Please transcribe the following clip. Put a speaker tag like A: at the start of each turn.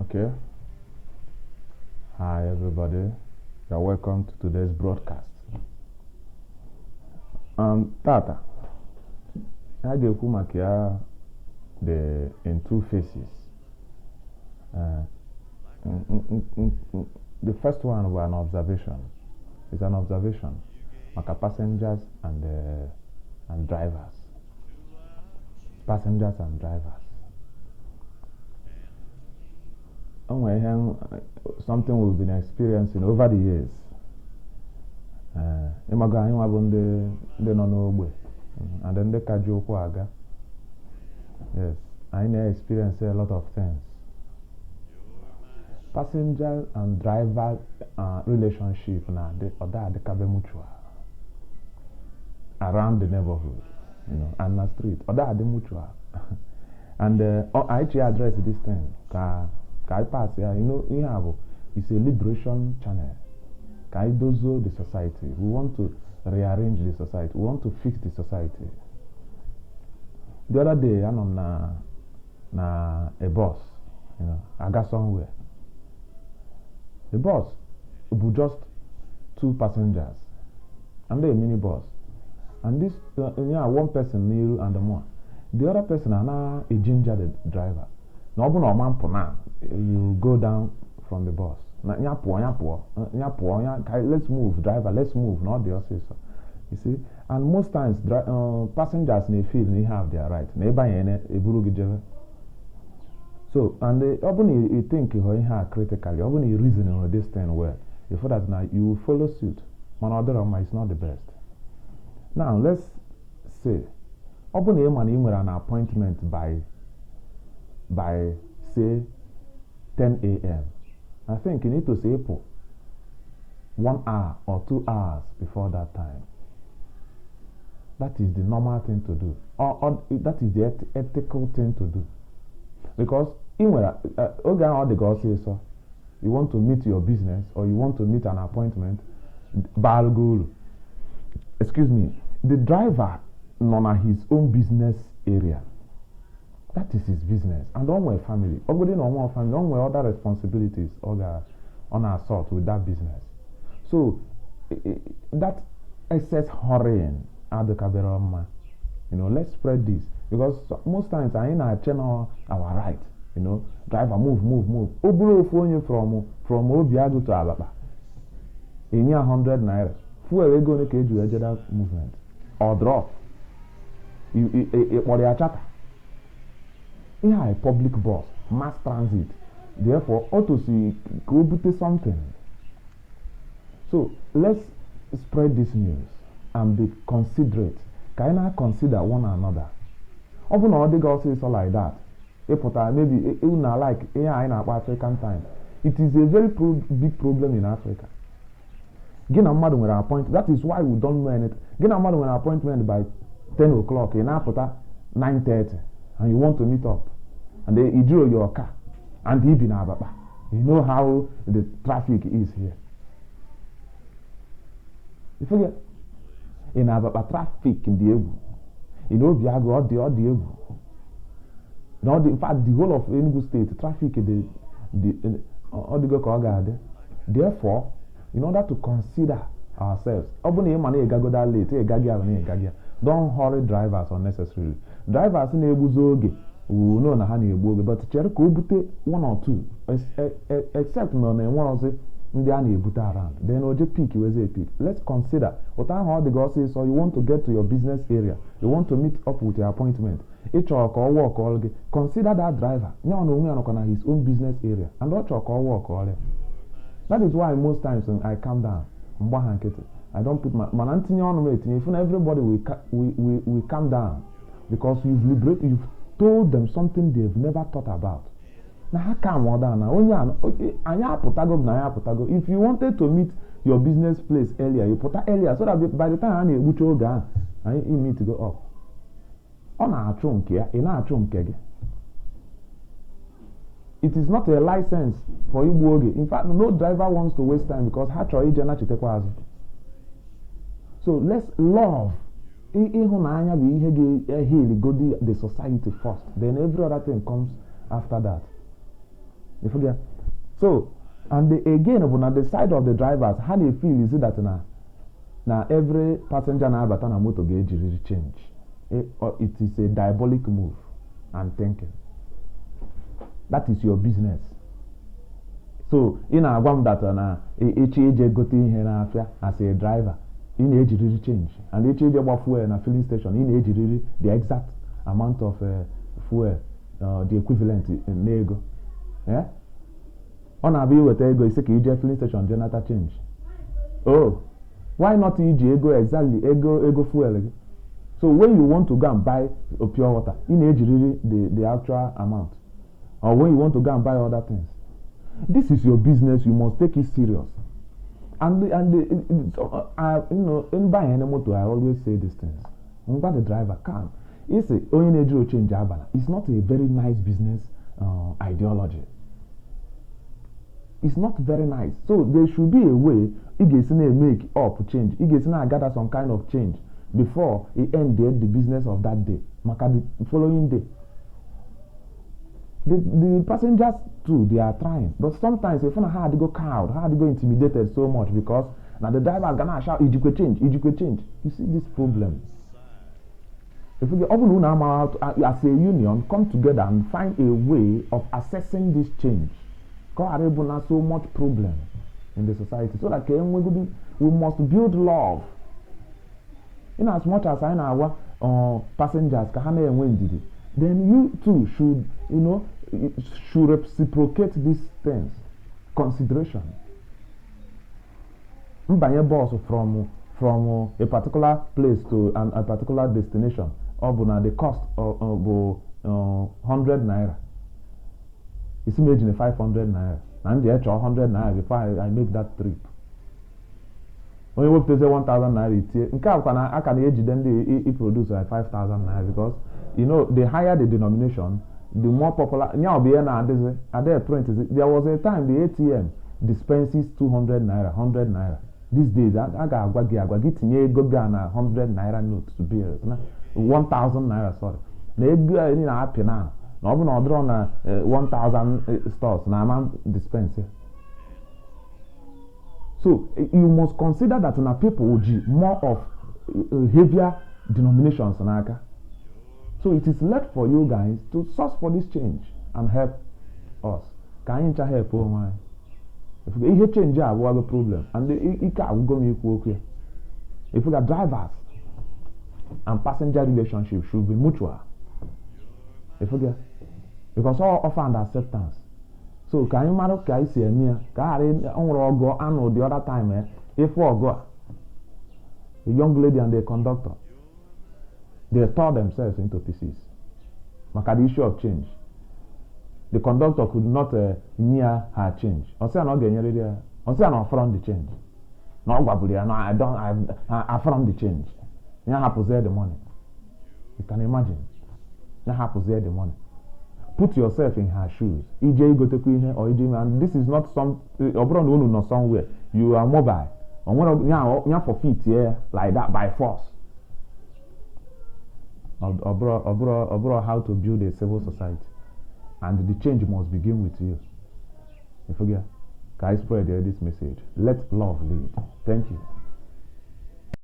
A: Okay. Hi, everybody. You're welcome to today's broadcast. Tata, I ga-ekwu maka ya in two phases. The first one was an observation. It's an observation maka passengers and drivers. Passengers and drivers. Something we've been experiencing over the years. Ịmaga anyị nwa bụ ndị nọ n'ogbe and then ndị ka ji ụkwụ aga. Yes, I na-experience a lot of things. Passenger and driver relationship na adịkabe mutual around the neighborhood, and na street. Adị mutual. And I actually address this thing ka I pass here. It's a liberation channel. Ka I dozo the society. We want to rearrange the society. We want to fix the society. The other day, I'm na a bus. I got somewhere. The bus was just two passengers, and a mini bus. And this, one person near and more. The other person is now a ginger the driver. You go down from the bus. Let's move, driver, let's move, not the officer. You see? And most times, passengers may feel they have their right. So, and often you think critically, often you reason on this thing well. Before that, now you will follow suit. It's not the best. Now, let's say, often you have an appointment by say 10 a.m. I think you need to say 1 hour or 2 hours before that time. That is the normal thing to do, or that is the ethical thing to do. Because you want to meet your business or you want to meet an appointment, excuse me, the driver not his own business area. That is his business, and don't wear family. Nobody no more family. Don't wear other responsibilities on our sort with that business. So that excess hurrying at the Kaberama, let's spread this, because most times I in our channel our right. Driver move. Oburo phone from Obiago to Alaba. In 100 naira. Fuel we go to that movement or drop. Or chata. A public bus, mass transit. Therefore, ought to see go put something. So let's spread this news and be considerate. Can I consider one another? Often all the girls say so like that. Maybe like in African time. It is a very big problem in Africa. That is why we don't know anything. Get a mother with an appointment by 10 o'clock in Africa 9:30. And you want to meet up, and then you draw your car, and you be Ababa. You know how the traffic is here. You forget in Ababa traffic in the Ebu, Biago or the Ebu. In fact, the whole of Enugu State traffic Therefore, in order to consider ourselves, don't hurry drivers unnecessarily. Drivers in Ebuzoge will know na Ebuzoge, but Cherko bute one or two, except one or two in the Ebute around. Then OJ peak, you a peak. Let's consider what I heard the girl say. So you want to get to your business area, you want to meet up with your appointment. Each or work all. Consider that driver. His own business area, and not work all. That is why most times when I calm down, I don't put my manantini on waiting. If everybody will calm down, because you've told them something they've never thought about. Now how come down now? If you wanted to meet your business place earlier, you put that earlier so that by the time you need to go up. It is not a license for Igbo. In fact, no driver wants to waste time because so let's love. The society first. Then every other thing comes after that. You forget. So, and again, on the side of the drivers, how they feel is it that now every passenger na abata na motor gauge really change. It is a diabolic move and thinking. That is your business. So, in a one that na HAJ got in here as a driver, in age really change. And HAJ about fuel in a filling station, in age really the exact amount of fuel, the equivalent in nego. Yeah? On a bill with ego, is a filling station, generator change. Oh, why not ego exactly ego fuel? So when you want to go and buy a pure water, in age really the actual amount, or when you want to go and buy other things, this is your business. You must take it serious. And in buying any motor, I always say these things. But the driver can. It's a only change. It's not a very nice business ideology. It's not very nice. So there should be a way it gets in a make up change. It gets in a gather some kind of change before it ended the business of that day. Maka the following day. The passengers too, they are trying. But sometimes if you know how they go cowed, how they go intimidated so much because now the driver is gonna shout, "Ijikwe change, Ijikwe change." You see this problem. If we often out as a union come together and find a way of assessing this change. Because there are so much problem in the society. So that we must build love. In as much as I know our passengers then you too should, should reciprocate these things. Consideration. Buy a bus from a particular place to a particular destination. The cost of 100 naira. It's imagine 500 naira. And the extra 100 naira before I make that trip. When you work to say 1,000 naira, I can age then they produce 5,000 naira because the higher the denomination, the more popular. Now be at their print. There was a time the ATM dispenses 200 naira, 100 naira. These days, I got go Ghana 100 naira notes to bills. 1,000 naira, sorry. They go in happy now. No, but not drawn 1,000 stores. Now I'm dispensing. So you must consider that na people more of heavier denominations. So it is left for you guys to source for this change and help us. Can you help? Oh my! If you change, we have a problem, and it can go me here. If we got drivers and passenger relationship should be mutual. If we get because all offer and acceptance. So can you marry guys here near? Can I go and the other time? If we go, the young lady and the conductor, they tore themselves into pieces. Maka the issue of change. The conductor could not near her change. I say I'm not getting ready. I say I'm not from the change. No, I don't. I from the change. You have to share the money. You can imagine. You have to share the money. Put yourself in her shoes. EJ go to Queen or EJ, and this is not some. Not somewhere. You are mobile. You for feet here like that by force. Or how to build a civil society, and the change must begin with you. You forget. Guys, spread this message. Let love lead. Thank you.